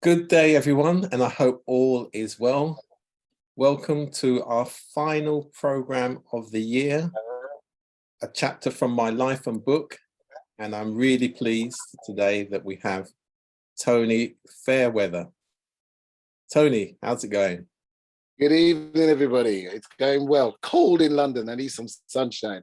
Good day, everyone, and I hope all is well. Welcome to our final program of the year, a chapter from my life and book. And I'm really pleased today that we have Tony Fairweather. Tony, how's it going? Good evening, everybody. It's going well. Cold in London. I need some sunshine.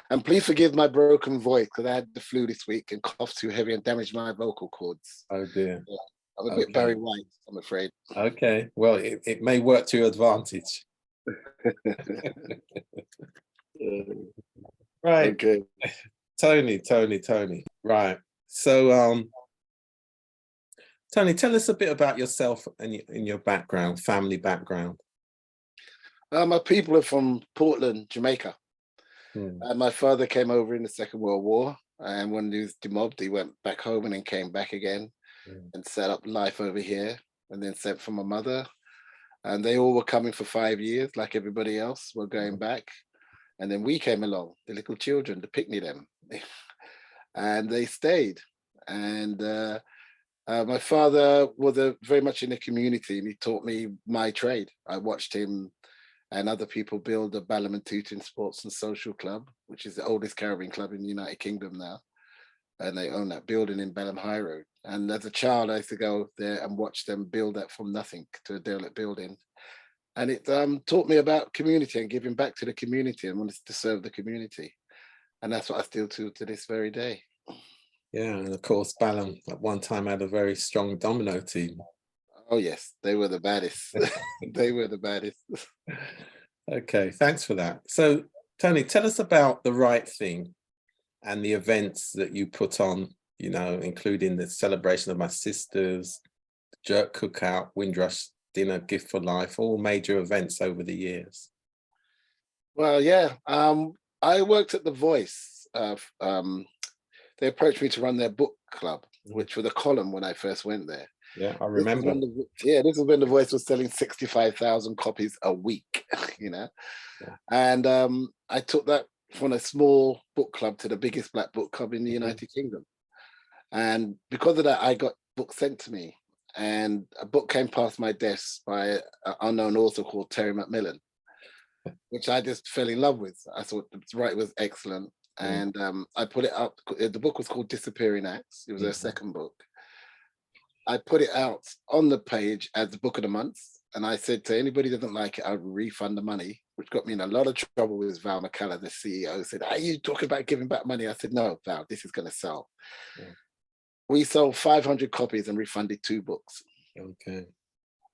And please forgive my broken voice because I had the flu this week and coughed too heavy and damaged my vocal cords. Oh dear. Yeah, I'm a bit Barry White, I'm afraid. Okay, well, it may work to your advantage. Right. Okay. Tony. Right. So, Tony, tell us a bit about yourself and your background, family background. My people are from Portland, Jamaica. Hmm. My father came over in the Second World War, and when he was demobbed, he went back home and then came back again and set up life over here, and then sent for my mother. And they all were coming for 5 years, like everybody else were going back. And then we came along, the little children, to picnic them, and they stayed. And my father was very much in the community, and he taught me my trade. I watched him and other people build the Balham Tooting Sports and Social Club, which is the oldest Caribbean club in the United Kingdom now. And they own that building in Balham High Road. And as a child, I used to go there and watch them build that from nothing to a derelict building. And it taught me about community and giving back to the community and wanted to serve the community. And that's what I still do to this very day. Yeah, and of course, Balham at one time had a very strong domino team. Oh, yes, they were the baddest. They were the baddest. Okay, thanks for that. So, Tony, tell us about The Right Thing and the events that you put on, including the celebration of my sisters, jerk cookout, Windrush dinner, gift for life, all major events over the years. Well, yeah, I worked at The Voice. They approached me to run their book club, which was a column when I first went there. Yeah, I remember. This is when The Voice was selling 65,000 copies a week, Yeah. And I took that from a small book club to the biggest black book club in the United Kingdom. And because of that, I got books sent to me. And a book came past my desk by an unknown author called Terry McMillan, which I just fell in love with. I thought the writing was excellent. And I put it up. The book was called Disappearing Acts. It was her second book. I put it out on the page as the book of the month. And I said to anybody who doesn't like it, I'll refund the money, which got me in a lot of trouble with Val McCullough, the CEO. Said, are you talking about giving back money? I said, no, Val, this is going to sell. Yeah. We sold 500 copies and refunded 2 books. Okay.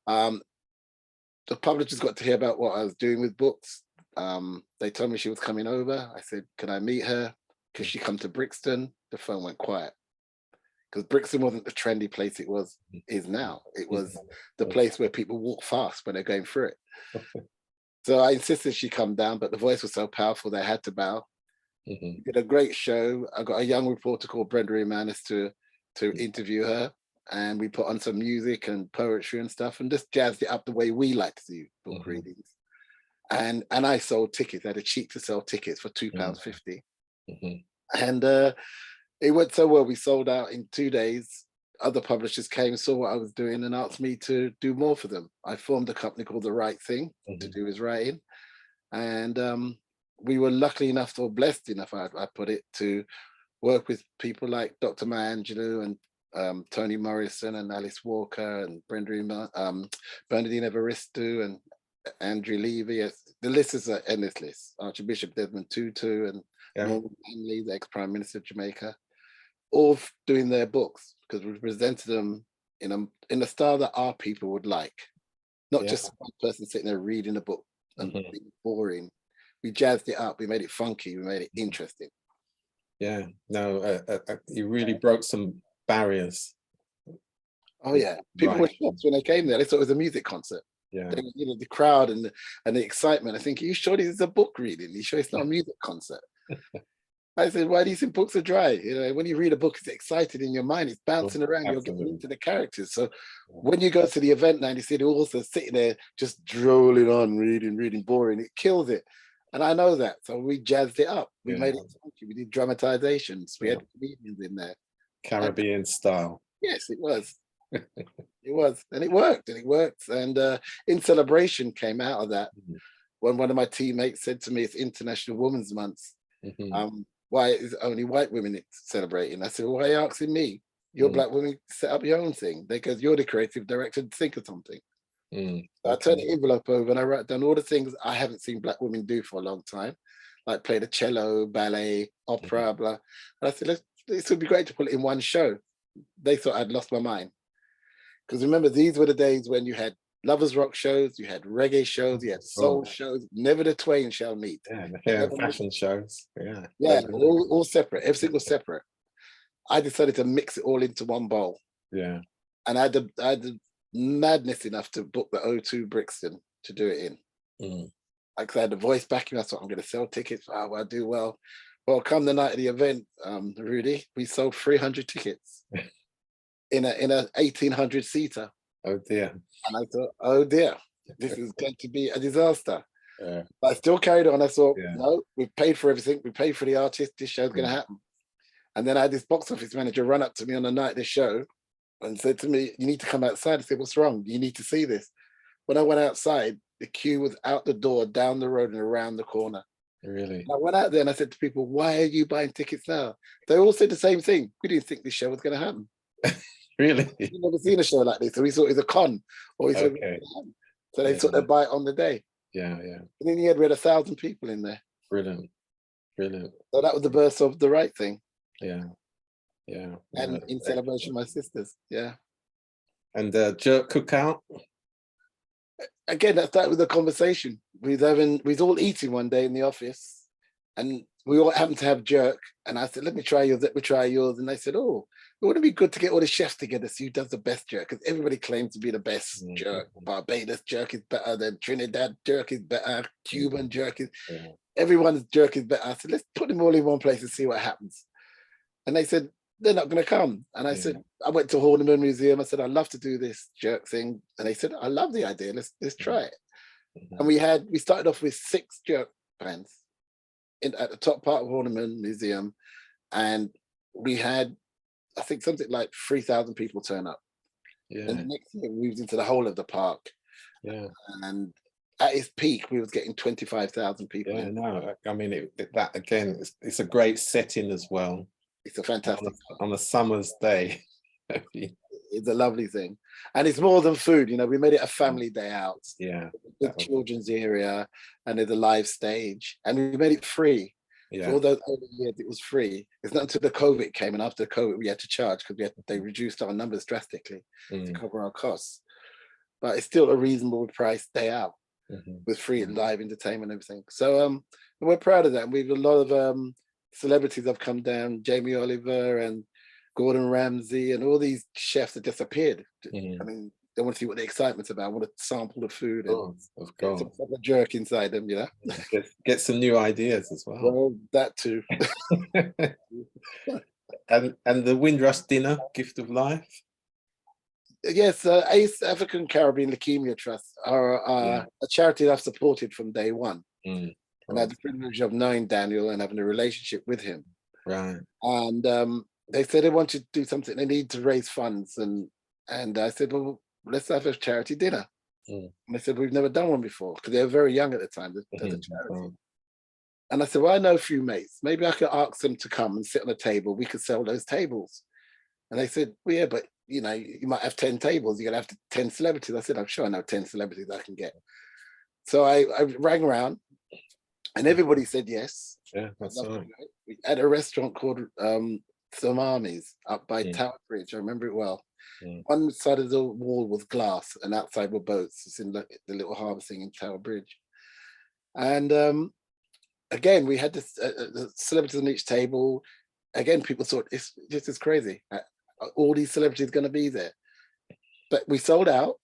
The publishers got to hear about what I was doing with books. They told me she was coming over. I said, can I meet her? Could she come to Brixton? The phone went quiet. Because Brixton wasn't the trendy place it is now. It was the place where people walk fast when they're going through it. So I insisted she come down, but the voice was so powerful they had to bow. We did a great show. I got a young reporter called Bernardine Evaristo to interview her, and we put on some music and poetry and stuff and just jazzed it up the way we like to do book readings. And I sold tickets. I had a cheap to sell tickets for £2.50. And it went so well, we sold out in 2 days. Other publishers came, saw what I was doing and asked me to do more for them. I formed a company called The Right Thing to do his writing. And we were lucky enough, or blessed enough, I put it, to work with people like Dr. Maya Angelou and Toni Morrison and Alice Walker and Bernardine Evaristo and Andrew Levy. Yes, the list is an endless list. Archbishop Desmond Tutu and Norman Manley, the ex-Prime Minister of Jamaica, all doing their books because we presented them in a style that our people would like. Not just one person sitting there reading a book and being boring. We jazzed it up, we made it funky, we made it interesting. Yeah, no, you really broke some barriers. Oh yeah, people were shocked when they came there. They thought it was a music concert. Yeah, the crowd and the excitement. I think, are you sure this is a book reading? Are you sure it's not a music concert? I said, why do you think books are dry? When you read a book, it's excited in your mind. It's bouncing around. You're getting into the characters. So when you go to the event now and you see the author sitting there just drolling on, reading, boring, it kills it. And I know that. So we jazzed it up. We made it funky. We did dramatizations. We had comedians in there. Caribbean style. Yes, it was. It was, and it worked, And In Celebration came out of that when one of my teammates said to me, "It's International Women's Month. Why is it only white women celebrating?" I said, "Well, why are you asking me? You're black women, set up your own thing." Because you're the creative director, think of something. I turned the envelope over and I wrote down all the things I haven't seen black women do for a long time, like play the cello, ballet, opera, blah. And I said, this would be great to put it in one show. They thought I'd lost my mind. Because remember, these were the days when you had lovers rock shows, you had reggae shows, you had soul shows. Never the twain shall meet. Yeah, the hair and fashion shows. Yeah. Yeah, all separate. Everything was separate. I decided to mix it all into one bowl. Yeah. And I had the madness enough to book the O2 Brixton to do it in. Like I had the voice backing. I thought, I'm going to sell tickets. Oh, I'll do well. Well, come the night of the event, Rudy, we sold 300 tickets in a 1800 seater. Oh dear. And I thought, oh dear, this is going to be a disaster. But I still carried on. I thought, no, we've paid for everything. We paid for the artist. This show's going to happen. And then I had this box office manager run up to me on the night of the show and said to me, "You need to come outside." I said, "What's wrong? You need to see this." When I went outside, the queue was out the door, down the road and around the corner. Really? And I went out there and I said to people, "Why are you buying tickets now?" They all said the same thing. "We didn't think this show was going to happen." Really? We've never seen a show like this. So we thought it was a con. Or we thought it was gonna happen. So they thought they'd buy it on the day. Yeah. And in the end, we had 1,000 people in there. Brilliant. So that was the birth of The Right Thing. Yeah. And In Celebration of My Sisters. Yeah. And jerk cookout. Again, that started with a conversation. We was all eating one day in the office, and we all happened to have jerk. And I said, "Let me try yours. Let me try yours." And they said, "Oh, it would be good to get all the chefs together. See who does the best jerk, because everybody claims to be the best jerk. Barbados jerk is better than Trinidad jerk is better. Cuban jerk is. Everyone's jerk is better." I said, "Let's put them all in one place and see what happens." And they said, "They're not going to come." And I said, I went to Horniman Museum. I said, "I'd love to do this jerk thing." And they said, "I love the idea. Let's try it." And we started off with 6 jerk bands at the top part of Horniman Museum. And we had, I think, something like 3,000 people turn up. And the next year we moved into the whole of the park. And at its peak, we was getting 25,000 people. No, I mean, that again, it's a great setting as well. It's a fantastic on a summer's day. It's a lovely thing, and it's more than food. We made it a family day out. The children's area, and there's a live stage, and we made it free. For all those early years, it was free. It's not until the COVID came, and after COVID, we had to charge because they reduced our numbers drastically to cover our costs. But it's still a reasonable price day out with free live entertainment and everything. So we're proud of that. And we've a lot of celebrities have come down, Jamie Oliver and Gordon Ramsay and all these chefs that just appeared. I mean, they want to see what the excitement's about. I want to sample the food and of course. Some jerk inside them, Get some new ideas as well. Well, that too. and the Windrush dinner, Gift of Life. Yes, ACE African Caribbean Leukemia Trust are a charity that I've supported from day one. And I had the privilege of knowing Daniel and having a relationship with him. Right. And they said they wanted to do something. They need to raise funds. And I said, well, let's have a charity dinner. And they said, we've never done one before, because they were very young at the time, the charity. And I said, well, I know a few mates. Maybe I could ask them to come and sit on a table. We could sell those tables. And they said, well, yeah, but you might have 10 tables. You're going to have 10 celebrities. I said, I'm sure I know 10 celebrities I can get. So I rang around. And everybody said yes. Yeah, that's right. We had a restaurant called Tsumamis up by Tower Bridge. I remember it well. One side of the wall was glass, and outside were boats. It's in the little harbour thing in Tower Bridge. And again, we had the celebrities on each table. Again, people thought this is crazy. All these celebrities going to be there, but we sold out.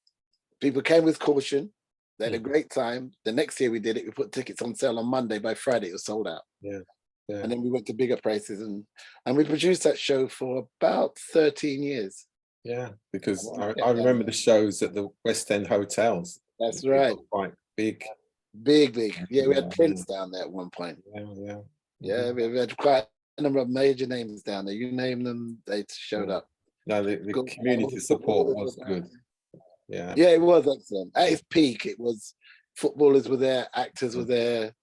People came with caution. They had a great time. The next year we did it. We put tickets on sale on Monday. By Friday, it was sold out. And then we went to bigger prices, and we produced that show for about 13 years. Yeah, because I remember the shows at the West End hotels. That's right. Quite big. Big. Yeah, we had Prince down there at one point. Yeah, we had quite a number of major names down there. You name them, they showed up. No, the All community the support footballers was were there. good. Yeah. Yeah, it was excellent. At its peak, it was footballers were there, actors were there,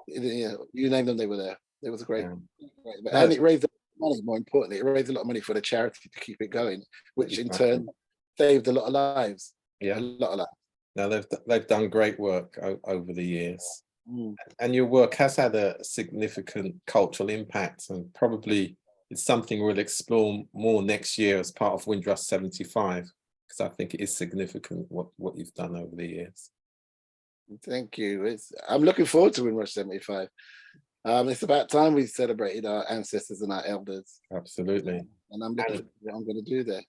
you know, you name them, they were there. It was a great, Yeah. and No, it raised a lot of money. More importantly, it raised a lot of money for the charity to keep it going, which in exactly. turn saved a lot of lives. A Yeah. lot of lives. No, they've done great work over the years, Mm. and your work has had a significant cultural impact, and probably it's something we'll explore more next year as part of Windrush 75, because I think it is significant what you've done over the years. Thank you. I'm looking forward to Windrush 75. It's about time we celebrated our ancestors and our elders, Absolutely. and I'm looking And for what I'm going to do there.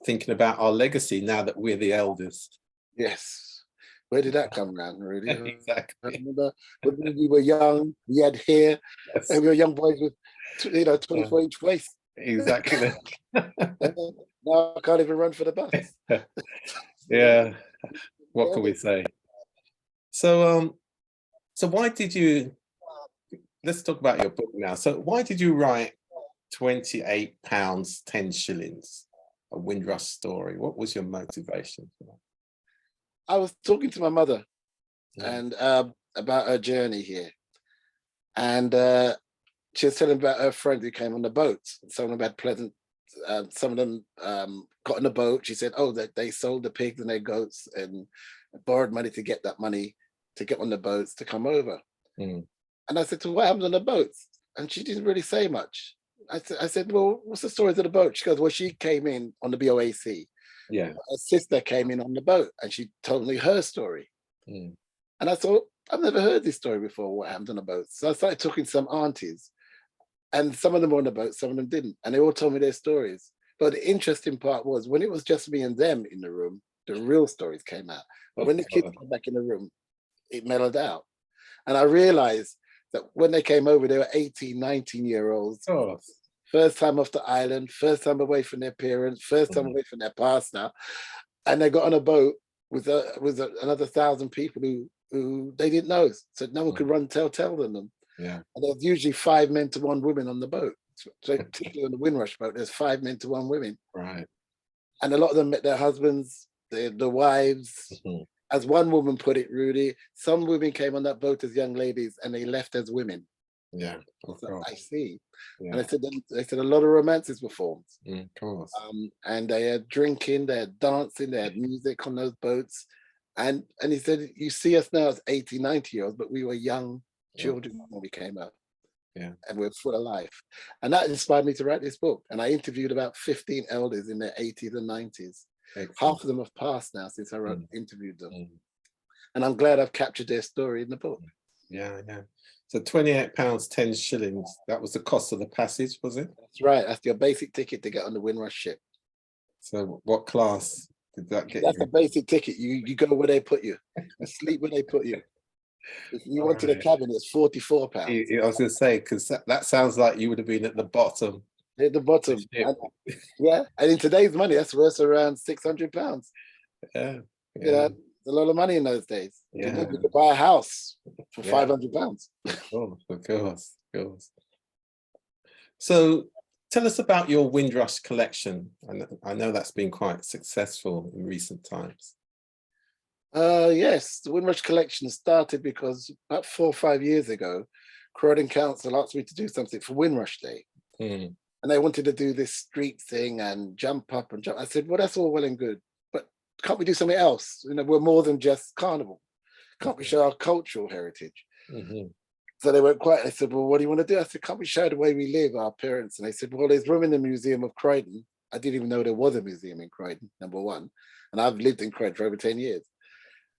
thinking about our legacy now that we're the eldest. Yes. Where did that come around, really? I Exactly. remember when we were young, we had hair, Yes. and we were young boys with, 24-inch waist. Exactly. Now I can't even run for the bus. Yeah. What can we say? So, so why did you? Let's talk about your book now. So, why did you write £28 10 shillings, a Windrush story? What was your motivation for that? I was talking to my mother Yeah. and about her journey here, and she was telling about her friend who came on the boat. Some of them had pleasant. Some of them got on the boat. She said, "Oh, that they sold the pigs and their goats and borrowed money to get that money to get on the boats to come over." Mm. And I said, "So what happened on the boats?" And she didn't really say much. I said, "Well, what's the story of the boat?" She goes, "Well, she came in on the BOAC. Yeah. Her sister came in on the boat, and she told me her story." Mm. And I thought, I've never heard this story before. What happened on the boat? So I started talking to some aunties, and some of them were on the boat, some of them didn't, and they all told me their stories. But the interesting part was when it was just me and them in the room, the real stories came out. But when the kids came back in the room, it mellowed out. And I realized that when they came over, they were 18, 19-year-olds, Oh. first time off the island, first time away from their parents, first time away from their pastor. And they got on a boat with another 1,000 people who they didn't know. So no one could run tell them. Yeah. And there's usually 5 men to 1 woman on the boat. So particularly on the Windrush boat, there's 5 men to 1 woman. Right. And a lot of them met their husbands, the wives. Mm-hmm. As one woman put it, Rudy, some women came on that boat as young ladies and they left as women. Yeah. So I see. Yeah. And they said a lot of romances were formed. Of course. And they had drinking, they had dancing, they had music on those boats. And he said, you see us now as 80, 90-year-olds, but we were young children when we came up. Yeah. And we're full of life. And that inspired me to write this book. And I interviewed about 15 elders in their 80s and 90s. Excellent. Half of them have passed now since I interviewed them. And I'm glad I've captured their story in the book. Yeah, yeah. So £28 10 shillings, that was the cost of the passage, was it? That's right. That's your basic ticket to get on the Windrush ship. So what class did that get That's you? the basic ticket. You go where they put you. You sleep where they put you. If you wanted a cabin, it's £44. I was going to say, because that sounds like you would have been at the bottom. At the bottom. And in today's money, that's worth around £600. Yeah. You know, a lot of money in those days. Yeah. You could buy a house for £500. Of course. So tell us about your Windrush collection. I know that's been quite successful in recent times. Yes, the Windrush collection started because about 4 or 5 years ago, Croydon Council asked me to do something for Windrush Day. And they wanted to do this street thing and jump up and jump. I said, well, that's all well and good, but can't we do something else? You know, we're more than just carnival. Can't we show our cultural heritage? So they went quiet. I said, well, what do you want to do? I said, can't we show the way we live, our parents? And they said, well, there's room in the Museum of Croydon. I didn't even know there was a museum in Croydon, number one. And I've lived in Croydon for over 10 years.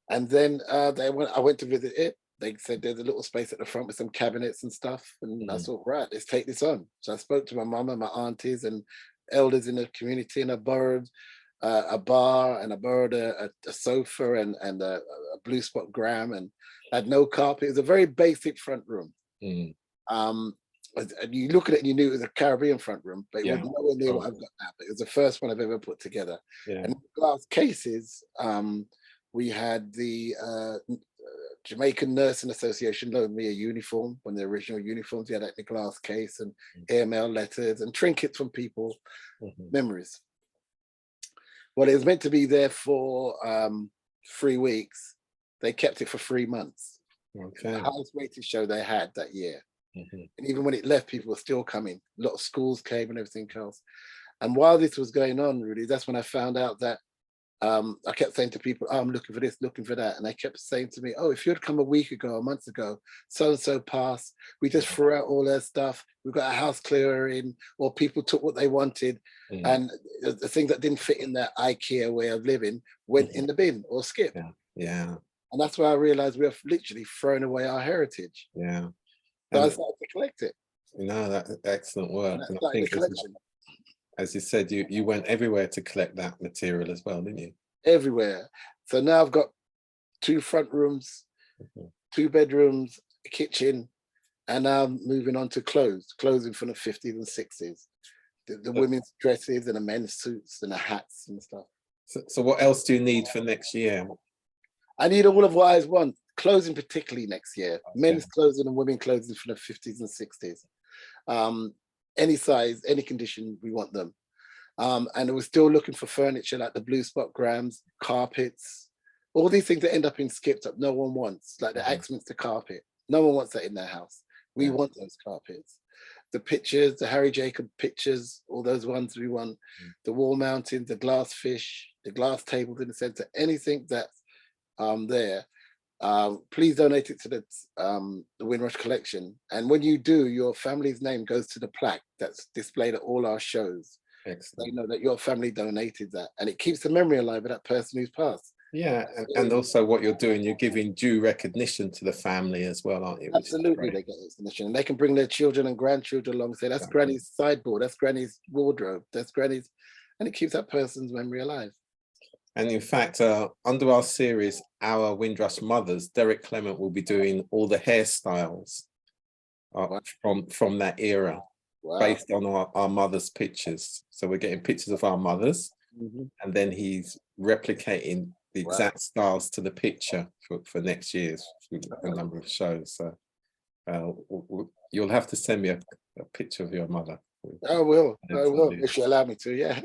And then I went to visit it. They said there's a little space at the front with some cabinets and stuff. And I thought, right, let's take this on. So I spoke to my mum and my aunties and elders in the community, and I borrowed a bar, and I borrowed a sofa and a blue spot gram, and I had no carpet. It was a very basic front room. And you look at it and you knew it was a Caribbean front room, but it was nowhere near what I've got now. But it was the first one I've ever put together. And glass cases, we had the Jamaican Nursing Association loaned me a uniform, one of the original uniforms. He had that in a glass case, and airmail letters and trinkets from people, memories. Well, it was meant to be there for 3 weeks. They kept it for 3 months. Okay. The highest rated show they had that year. And even when it left, people were still coming. A lot of schools came and everything else. And while this was going on, really, that's when I found out that I kept saying to people, oh, I'm looking for this, looking for that. And they kept saying to me, oh, if you had come a week ago, a month ago, so-and-so passed, we just threw out all their stuff. We got a house clearing, or people took what they wanted. And the things that didn't fit in their IKEA way of living went in the bin or skipped. Yeah. And that's why I realized we're literally throwing away our heritage. Yeah. So I started to collect it. That's excellent work. And I think, as you said, you went everywhere to collect that material as well, didn't you? Everywhere. So now I've got 2 front rooms, 2 bedrooms, a kitchen, and now I'm moving on to clothing from the 50s and 60s. The women's dresses and the men's suits and the hats and stuff. So what else do you need for next year? I need all of what I want. Clothing particularly next year. Men's clothing and women's clothing from the 50s and 60s. Any size, any condition, we want them. And we're still looking for furniture like the blue spot grams, carpets, all these things that end up being skipped up. No one wants, like the Axminster carpet. No one wants that in their house. We want those carpets. The pictures, the Harry Jacob pictures, all those ones we want. The wall mounting, the glass fish, the glass tables in the center, anything that's there. Please donate it to the Windrush collection. And when you do, your family's name goes to the plaque that's displayed at all our shows. Excellent. They know that your family donated that, and it keeps the memory alive of that person who's passed. Yeah, and also what you're doing, you're giving due recognition to the family as well, aren't you? Absolutely, they get recognition, and they can bring their children and grandchildren along and say, that's Granny's sideboard, that's Granny's wardrobe, that's Granny's, and it keeps that person's memory alive. And in fact, under our series, Our Windrush Mothers, Derek Clement will be doing all the hairstyles from that era, based on our mothers' pictures. So we're getting pictures of our mothers, and then he's replicating the exact styles to the picture for next year's a number of shows. So you'll have to send me a picture of your mother. I will, if you allow me to, yeah.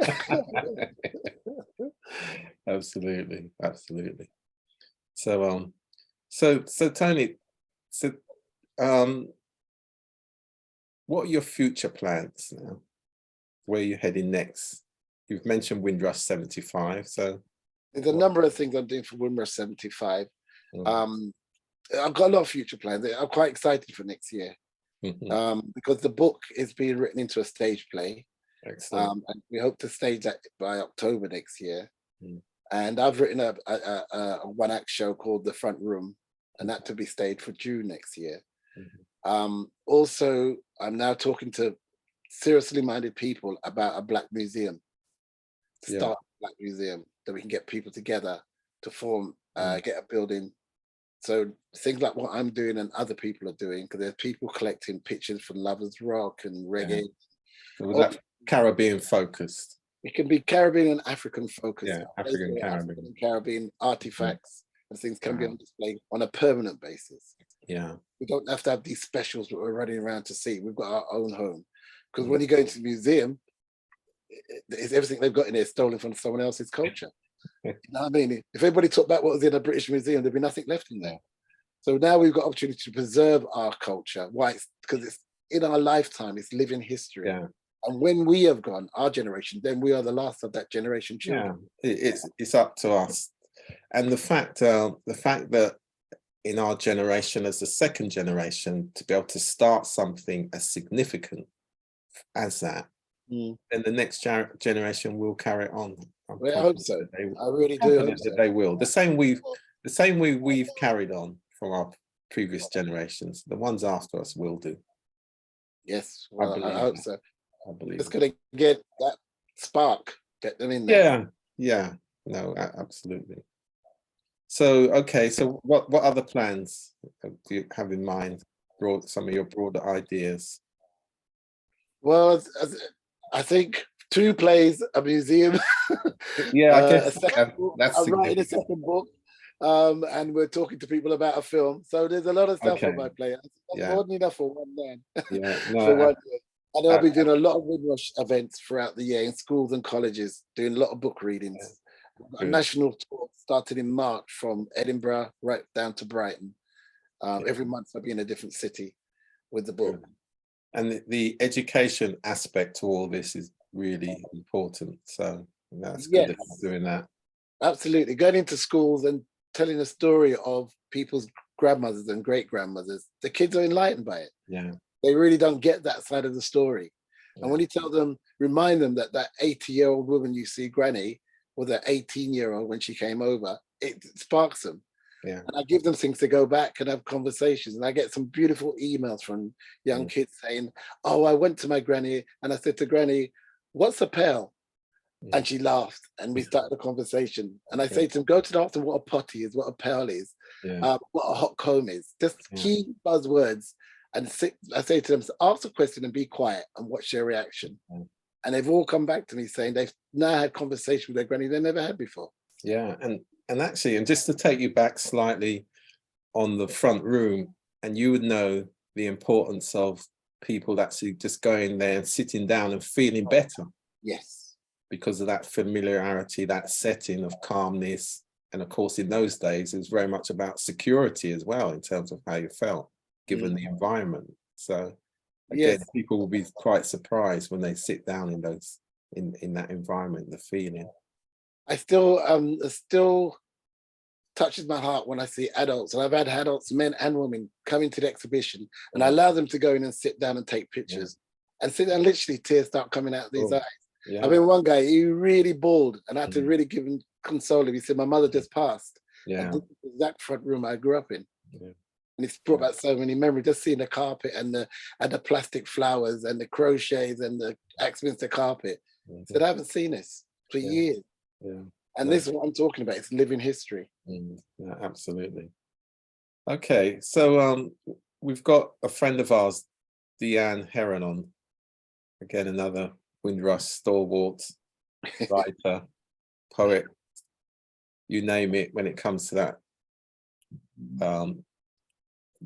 Absolutely. So Tony, what are your future plans now? Where are you heading next? You've mentioned Windrush 75, so there's a number of things I'm doing for Windrush 75. I've got a lot of future plans. I'm quite excited for next year, because the book is being written into a stage play. Excellent. And we hope to stage that by October next year. And I've written a one-act show called The Front Room, and that to be staged for June next year. Also, I'm now talking to seriously minded people about a Black museum, to start a Black museum, that we can get people together to form, get a building. So things like what I'm doing and other people are doing, because there's people collecting pictures from Lovers Rock and reggae. So was that Caribbean focused? It can be Caribbean and African focused. Yeah, African Caribbean artifacts and things can be on display on a permanent basis. Yeah. We don't have to have these specials that we're running around to see. We've got our own home. Because when you go into the museum, it's everything they've got in there stolen from someone else's culture. You know what I mean? If everybody took back what was in a British museum, there'd be nothing left in there. So now we've got opportunity to preserve our culture. Why? Because it's in our lifetime, it's living history. Yeah. And when we have gone, our generation, then we are the last of that generation children. Yeah, it's up to us. And the fact that in our generation, as the second generation, to be able to start something as significant as that, then the next generation will carry it on. Well, I hope so. I really do hope so. They will. The same way we've carried on from our previous generations, the ones after us will do. Yes, well, I hope so. I believe it's going to get that spark, get them in there. Yeah, no, absolutely. So, okay, so what other plans do you have in mind? Some of your broader ideas? Well, I think 2 plays, a museum. Yeah, I guess I'm writing a second book. and we're talking to people about a film. So there's a lot of stuff on my Okay. plate. That's Yeah. more than enough for one man. Yeah. For No. 1 year. And I'll be doing a lot of Windrush events throughout the year in schools and colleges, doing a lot of book readings. A Good. national tour started in March from Edinburgh right down to Brighton. Every month I'll be in a different city with the book. Good. And the education aspect to all this is really important. So that's good that you're doing that. Absolutely. Going into schools and telling a story of people's grandmothers and great grandmothers, the kids are enlightened by it. Yeah. They really don't get that side of the story. And when you tell them, remind them that that 80-year-old woman you see, Granny, was an 18-year-old when she came over, it sparks them. Yeah. And I give them things to go back and have conversations. And I get some beautiful emails from young kids saying, oh, I went to my granny and I said to Granny, what's a pail? And she laughed and we started a conversation. And I say to them, go to the ask them what a potty is, what a pail is, what a hot comb is, just key buzzwords. And I say to them, ask a question and be quiet and watch their reaction. And they've all come back to me saying they've now had conversation with their granny they never had before. Yeah, and actually, and just to take you back slightly on the front room, and you would know the importance of people actually just going there and sitting down and feeling better. Yes. Because of that familiarity, that setting of calmness. And of course, in those days, it was very much about security as well, in terms of how you felt, given the environment. So again, people will be quite surprised when they sit down in those, in that environment, the feeling. I still touches my heart when I see adults, and I've had adults, men and women, come into the exhibition, and I allow them to go in and sit down and take pictures, and sit down, literally tears start coming out of these eyes. I mean, one guy, he really bawled, and I had to really give him console him. He said, my mother just passed. And this is the exact front room I grew up in. And it's brought back so many memories, just seeing the carpet and the plastic flowers and the crochets and the Axminster carpet. I said, I haven't seen this for years. And this is what I'm talking about. It's living history. Yeah, absolutely. Okay, so we've got a friend of ours, Deanne Heron, on. Again, another Windrush stalwart, writer, poet, you name it when it comes to that.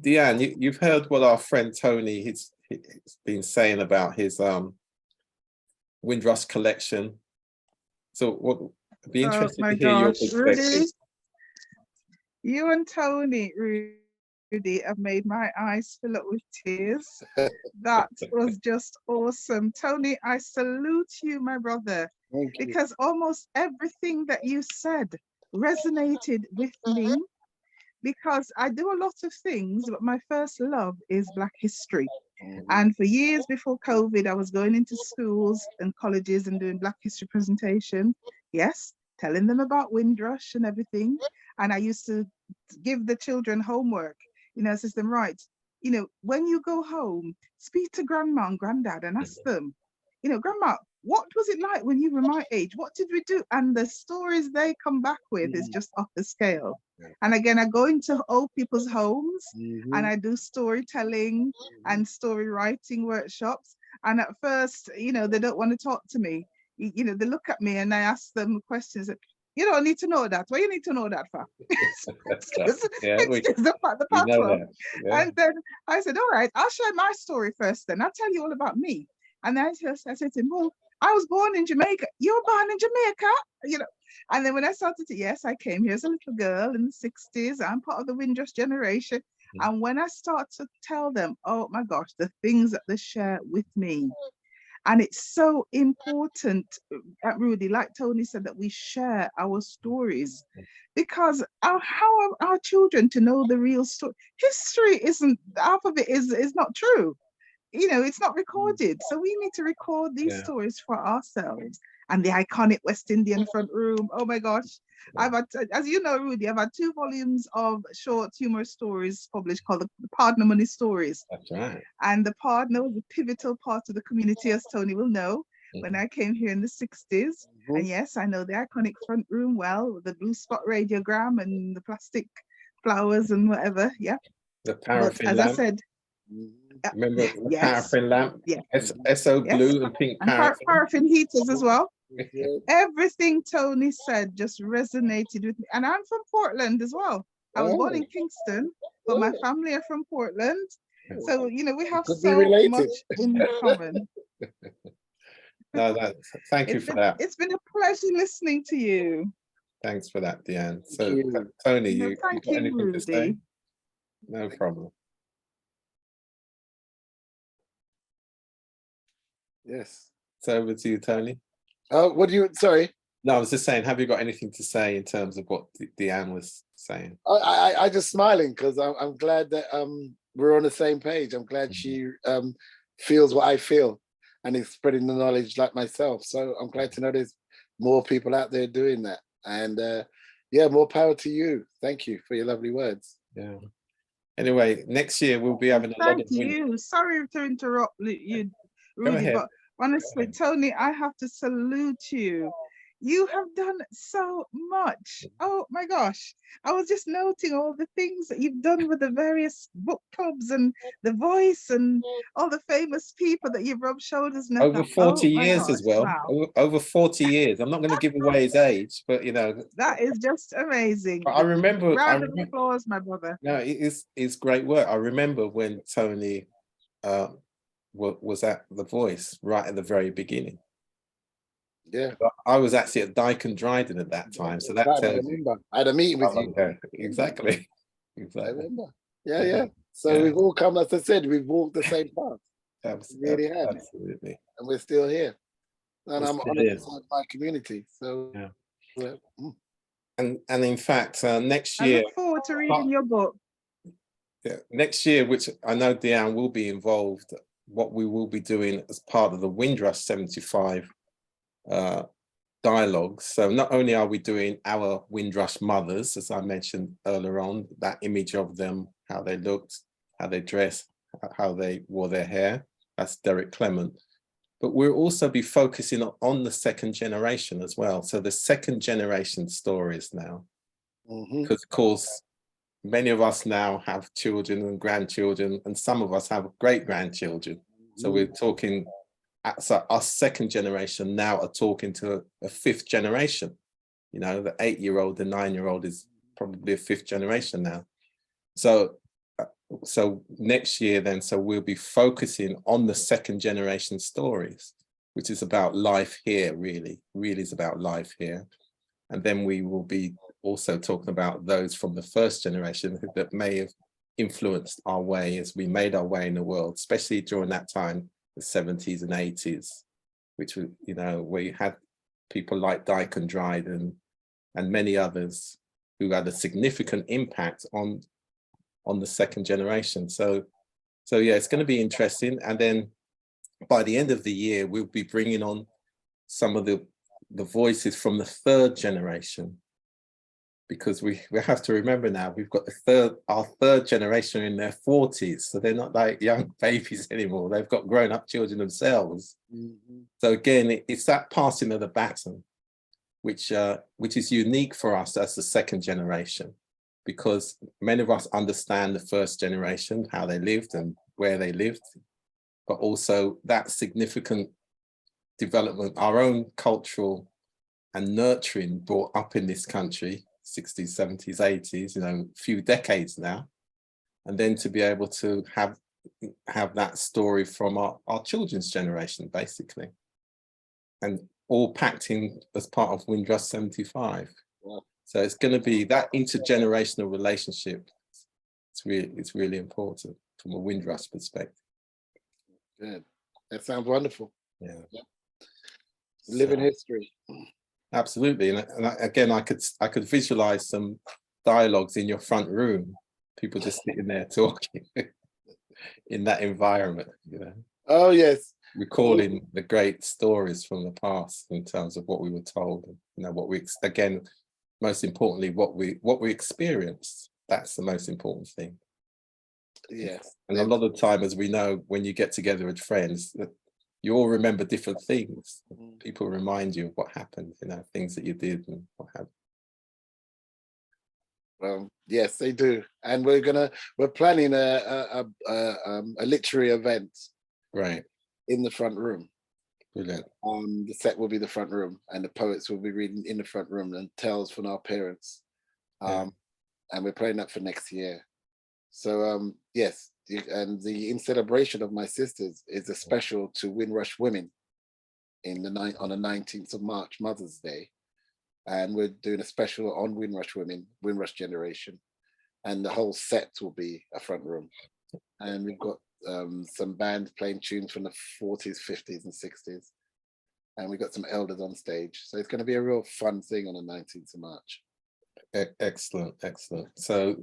Deanne, you've heard what our friend Tony he's been saying about his Windrush collection. So what? I'd be interested to hear your perspective. Rudy, you and Tony, Rudy, have made my eyes fill up with tears. That was just awesome. Tony, I salute you, my brother, because almost everything that you said resonated with me, because I do a lot of things, but my first love is Black history. And for years before COVID, I was going into schools and colleges and doing Black history presentation. Yes, telling them about Windrush and everything. And I used to give the children homework, you know, says them, right, you know, when you go home, speak to grandma and granddad and ask them, you know, grandma, what was it like when you were my age? What did we do? And the stories they come back with is just off the scale. And again, I go into old people's homes and I do storytelling and story writing workshops. And at first, you know, they don't want to talk to me. You know, they look at me and I ask them questions. You don't need to know that. What you need to know that for? It's the password. And then I said, all right, I'll share my story first then. I'll tell you all about me. And then I said to him, well, I was born in Jamaica. You were born in Jamaica? You know. And then when I started to, yes, I came here as a little girl in the 60s. I'm part of the Windrush generation. And when I start to tell them, oh my gosh, the things that they share with me. And it's so important, Rudy, like Tony said, that we share our stories, because how are our children to know the real story? History isn't, half of it is not true. You know, it's not recorded. So we need to record these stories for ourselves. And the iconic West Indian front room. Oh my gosh. I've had, as you know, Rudy, I've had 2 volumes of short humorous stories published called the Partner Money Stories. That's right. And the Partner was a pivotal part of the community, as Tony will know, when I came here in the 60s. And yes, I know the iconic front room well, with the blue spot radiogram and the plastic flowers and whatever. Yeah. The paraffin lamp. As I said, remember the paraffin lamp? Yeah. SO blue and pink paraffin. And paraffin heaters as well. Everything Tony said just resonated with me. And I'm from Portland as well. I was born in Kingston, but my family are from Portland. So, you know, we have Could be so related. much in common. No, thank you for that. It's been a pleasure listening to you. Thanks for that, Deanne. So, you. Tony, No, you thank got you, anything to say? Rudy. No problem. Yes. So over to you, Tony. Oh, what do you? Sorry. No, I was just saying, have you got anything to say in terms of what Deanne was saying? I just smiling because I'm glad that we're on the same page. I'm glad she feels what I feel and is spreading the knowledge like myself. So I'm glad to know there's more people out there doing that. And yeah, more power to you. Thank you for your lovely words. Yeah. Anyway, next year we'll be having a lot of. Thank you. Sorry to interrupt you, Rudy, ahead. but honestly, Tony, I have to salute you. You have done so much. Oh my gosh. I was just noting all the things that you've done with the various book clubs and The Voice and all the famous people that you've rubbed shoulders with. Over 40 years as well. Wow. Over 40 years. I'm not going to give away his age, but you know. That is just amazing. I remember. Round of applause, my brother. No, it's great work. I remember when Tony was at The Voice right at the very beginning. Yeah, I was actually at Dyke and Dryden at that time, so that tells you. I had a meeting with you. Exactly. I remember. Yeah. So we've all come, as I said, we've walked the same path. Absolutely. Really have. Absolutely. And we're still here. And I'm on the side of my community. So yeah. And in fact, next year. I look forward to reading your book. Yeah, next year, which I know Deanne will be involved, what we will be doing as part of the Windrush 75 dialogues. So not only are we doing our Windrush mothers, as I mentioned earlier on, that image of them, how they looked, how they dressed, how they wore their hair, that's Derek Clement. But we'll also be focusing on the second generation as well. So the second generation stories now, because of course, many of us now have children and grandchildren, and some of us have great grandchildren. So we're talking, so our second generation now are talking to a fifth generation. You know, the 8-year-old, the 9-year-old is probably a fifth generation now. So next year then, so we'll be focusing on the second generation stories, which is about life here, really is about life here. And then we will be also talking about those from the first generation that may have influenced our way as we made our way in the world, especially during that time, the 70s and 80s, which were, you know, we had people like Dyke and Dryden and many others who had a significant impact on the second generation. So yeah, it's going to be interesting. And then by the end of the year, we'll be bringing on some of the voices from the third generation, because we have to remember now, we've got our third generation in their 40s, so they're not like young babies anymore. They've got grown-up children themselves. So again, it's that passing of the baton, which is unique for us as the second generation, because many of us understand the first generation, how they lived and where they lived, but also that significant development, our own cultural and nurturing brought up in this country, 60s, 70s, 80s, you know, a few decades now. And then to be able to have that story from our children's generation, basically. And all packed in as part of Windrush 75. Wow. So it's going to be that intergenerational relationship. It's really important from a Windrush perspective. Good. That sounds wonderful. Yeah. Living history. Absolutely, and again, I could visualize some dialogues in your front room, people just sitting there talking in that environment, you know. Oh yes, recalling the great stories from the past in terms of what we were told, and, you know, what we again, most importantly, what we experienced. That's the most important thing. Yes, and a lot of the time, as we know, when you get together with friends, you all remember different things. People remind you of what happened, you know, things that you did and what happened. Well, yes, they do, and we're planning a literary event, right, in the front room. Brilliant. The set will be the front room, and the poets will be reading in the front room and tales from our parents. And we're playing that for next year. So yes, and in celebration of my sisters is a special to Windrush Women on the 19th of March, Mother's Day. And we're doing a special on Windrush Women, Windrush Generation. And the whole set will be a front room. And we've got some bands playing tunes from the 40s, 50s and 60s. And we've got some elders on stage. So it's going to be a real fun thing on the 19th of March. Excellent, excellent. So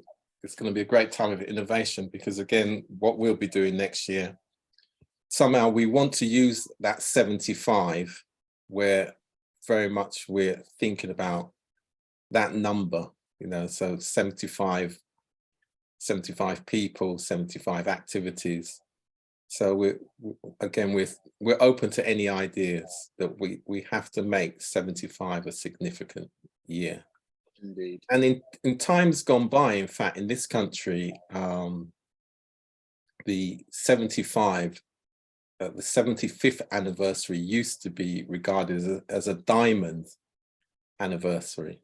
it's going to be a great time of innovation, because again, what we'll be doing next year, somehow we want to use that 75, where very much we're thinking about that number, you know, so 75 people, 75 activities. So we're open to any ideas, that we have to make 75 a significant year. Indeed. And in times gone by, in fact, in this country, the 75th anniversary used to be regarded as a diamond anniversary.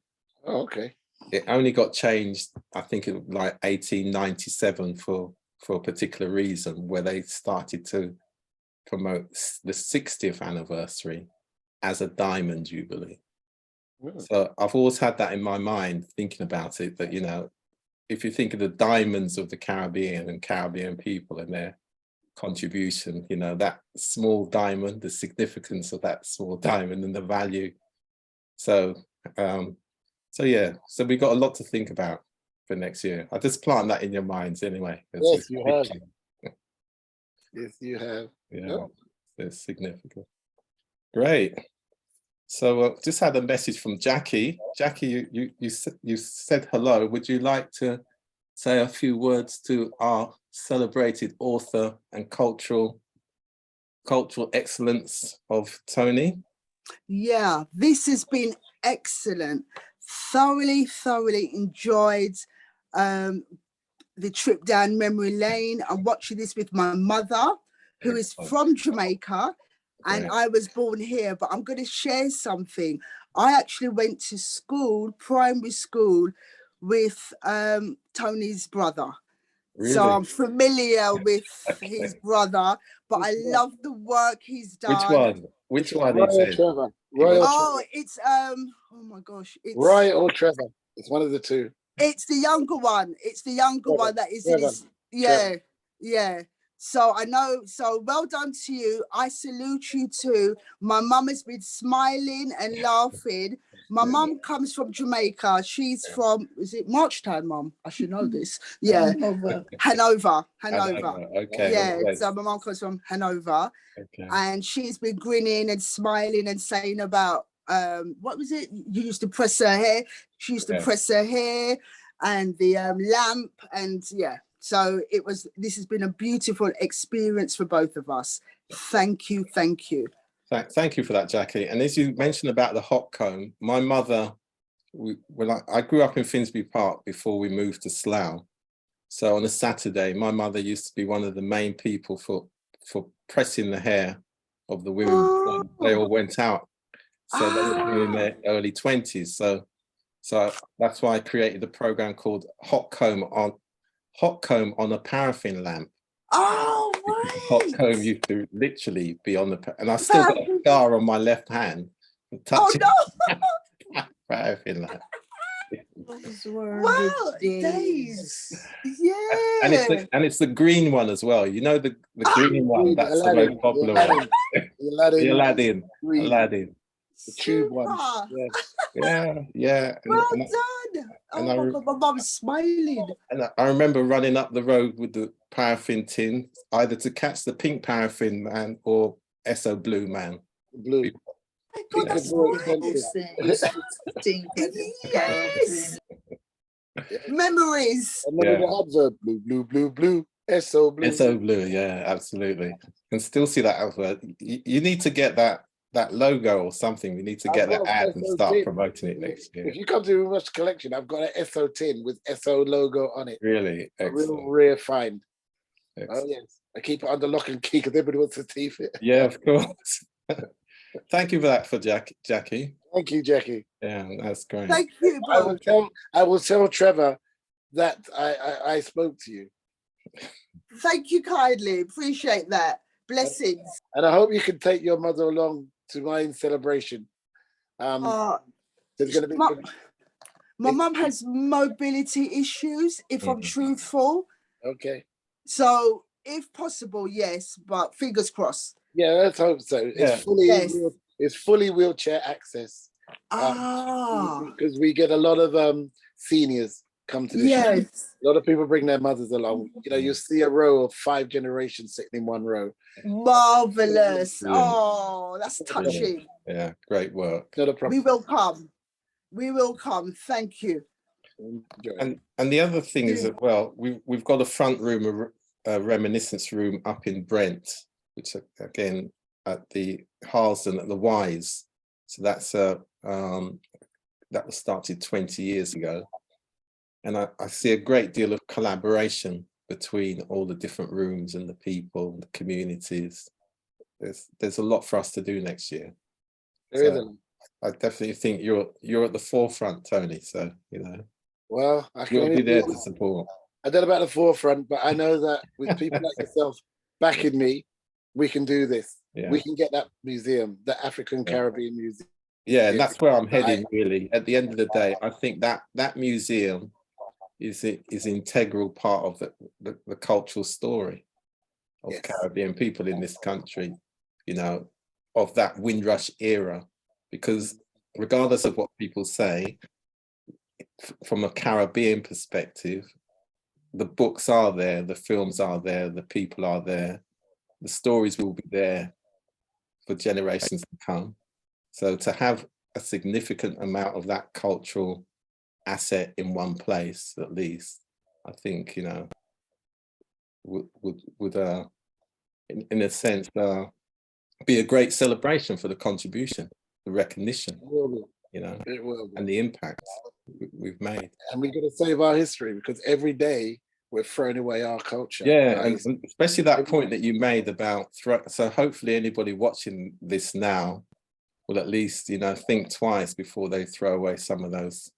Oh, okay. It only got changed, I think, in like 1897 for a particular reason, where they started to promote the 60th anniversary as a diamond jubilee. So I've always had that in my mind, thinking about it, that, you know, if you think of the diamonds of the Caribbean and Caribbean people and their contribution, you know, that small diamond, the significance of that small diamond and the value. So, yeah, so we've got a lot to think about for next year. I'll just plant that in your minds anyway. Yes, you have. Yes, you have. Yeah, it's significant. Great. So just had a message from Jackie. Jackie, you said hello. Would you like to say a few words to our celebrated author and cultural excellence of Toni? Yeah, this has been excellent. Thoroughly enjoyed the trip down memory lane. I'm watching this with my mother, who is from Jamaica. And I was born here, but I'm going to share something. I actually went to school, primary school, with Tony's brother. Really? So I'm familiar with his brother, but I love the work he's done. Which one? Roy or Trevor? Roy or Trevor? It's oh my gosh, it's Roy or Trevor. It's one of the two. It's the younger one. It's the younger one that is Trevor. in his, yeah. So I know, so well done to you. I salute you too. My mum has been smiling and laughing. My mum comes from Jamaica. She's from, is it Marchtown, Mum? I should know this. Yeah. Hanover. Okay. Yeah, so my mum comes from Hanover. Okay. And she's been grinning and smiling and saying about, what was it? You used to press her hair. She used to press her hair and the lamp, and yeah. So this has been a beautiful experience for both of us. Thank you. Thank you for that, Jackie. And as you mentioned about the hot comb, my mother, I grew up in Finsbury Park before we moved to Slough. So on a Saturday, my mother used to be one of the main people for pressing the hair of the women. Oh. They all went out. So they were in their early 20s. So that's why I created a program called Hot Comb on a Paraffin Lamp. Oh, right. Hot comb used to literally be on the, and I still got a scar on my left hand. Touching paraffin lamp. Wow, days. Yeah. And it's the green one as well. You know, the green one, that's Aladdin, the most popular one. The Aladdin. The tube one. Yeah. Well done. Oh my God, my mum's smiling. And I remember running up the road with the paraffin tin, either to catch the pink paraffin man or SO Blue man. Blue. My God, that's yes. Memories. And then the advert, blue, SO Blue. SO Blue, yeah, absolutely. You can still see that advert. You need to get that logo or something. We need to get that ad and start promoting it next year. If you come to Windrush Collection, I've got an SO tin with SO logo on it. Really? Excellent. A real rare find. Excellent. Oh yes, I keep it under lock and key because everybody wants to thief it. Yeah, of course. Thank you for that, Jackie. Thank you, Jackie. Yeah, that's great. Thank you, I both. will tell Trevor that I spoke to you. Thank you kindly. Appreciate that. Blessings. And I hope you can take your mother along to my celebration. There's going to be my mum has mobility issues, if I'm truthful. okay. So if possible, yes, but fingers crossed. Yeah, let's hope so. Yeah. It's fully wheelchair access. Because we get a lot of seniors come to the show. Yes. A lot of people bring their mothers along. You know, you see a row of 5 generations sitting in one row. Marvelous. Yeah. Oh, that's touching. Yeah, great work. Not a problem. We will come. We will come. Thank you. And the other thing is that, well, we've got a front room, a reminiscence room up in Brent, which again at the Harsden at the Wise. So that's that was started 20 years ago, and I see a great deal of collaboration between all the different rooms and the people, the communities. There's a lot for us to do next year. So I definitely think you're at the forefront, Tony. So you know. Well, You'll be there to support. I don't know about the forefront, but I know that with people like yourself backing me, we can do this. Yeah. We can get that museum, the African Caribbean Museum. Yeah, and that's where I'm heading, really. At the end of the day, I think that museum is integral part of the cultural story of Caribbean people in this country, you know, of that Windrush era. Because regardless of what people say, from a Caribbean perspective, the books are there, the films are there, the people are there, the stories will be there for generations to come. So to have a significant amount of that cultural asset in one place, at least, I think, you know, would in a sense be a great celebration for the contribution, the recognition, you know, and the impact we've made. And we've got to save our history, because every day we're throwing away our culture. Yeah, and especially that point that you made about so hopefully anybody watching this now will at least, you know, think twice before they throw away some of those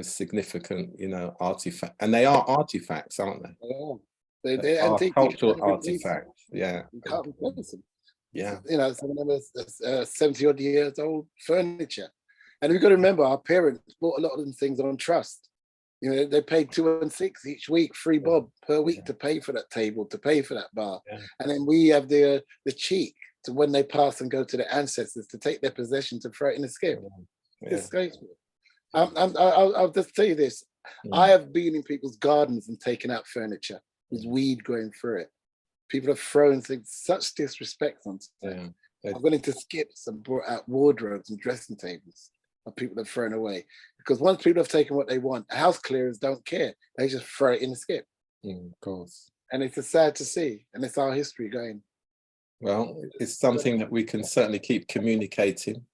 significant, you know, artifacts. And they are artifacts, aren't they? They are antique cultural artifacts. Yeah, you can't replace them. Yeah, you know, some of them are 70 odd years old furniture. And we've got to remember, our parents bought a lot of them things on trust. You know, they paid 2 and 6 each week, free bob per week to pay for that table, to pay for that bar. And then we have the cheek to, when they pass and go to their ancestors, to take their possession to throw it in the skip. It's disgraceful. I'll just tell you this. I have been in people's gardens and taken out furniture with weed growing through it. People have thrown things, such disrespect on stuff. I've gone into skips and brought out wardrobes and dressing tables that people have thrown away. Because once people have taken what they want, house clearers don't care. They just throw it in the skip. Of course. And it's just sad to see. And it's our history going. Well, it's something that we can certainly keep communicating.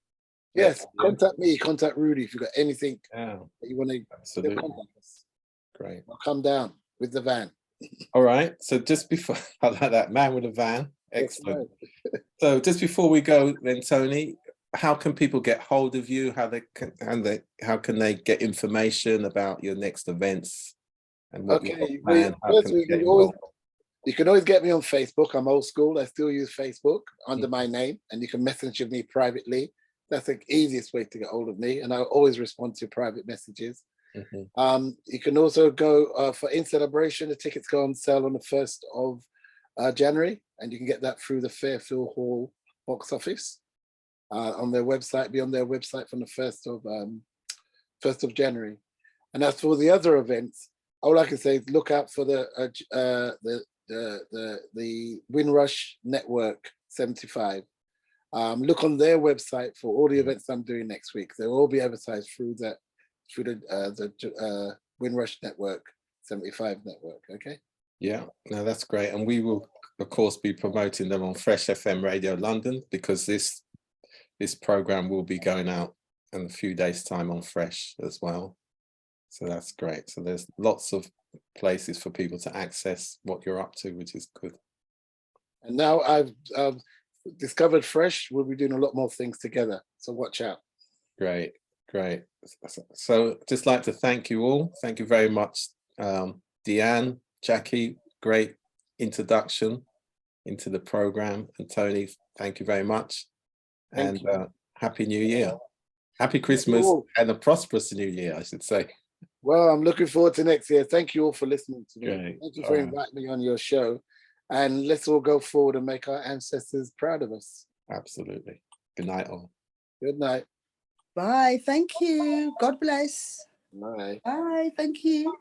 Yes, contact me, contact Rudy if you've got anything that you want to contact us. Great. I'll come down with the van. All right. So just before, I like that, man with a van. Excellent. So just before we go then, Tony, how can people get hold of you? How can they get information about your next events? And what you can always get me on Facebook. I'm old school. I still use Facebook under my name, and you can message me privately. That's the easiest way to get hold of me, and I'll always respond to private messages. You can also go for In Celebration. The tickets go on sale on the 1st of January, and you can get that through the Fairfield Hall box office on their website. Be on their website from the 1st of January. And as for the other events, all I can say is look out for the Windrush Network 75. Look on their website for all the events I'm doing next week. They'll all be advertised through the Windrush Network 75 network. Okay. Yeah, no, that's great. And we will, of course, be promoting them on Fresh FM Radio London, because this program will be going out in a few days' time on Fresh as well. So that's great. So there's lots of places for people to access what you're up to, which is good. And now I've discovered fresh, we'll be doing a lot more things together. So watch out. Great, great. So just like to thank you all. Thank you very much, Deanne, Jackie. Great introduction into the program. And Tony, thank you very much. Thank And Happy New Year. Happy Christmas all. and a prosperous New Year, I should say. Well, I'm looking forward to next year. Thank you all for listening to me. Great. Thank you for inviting me on your show. And let's all go forward and make our ancestors proud of us. Absolutely. Good night, all. Good night. Bye. Thank you. God bless. Bye. Bye. Thank you.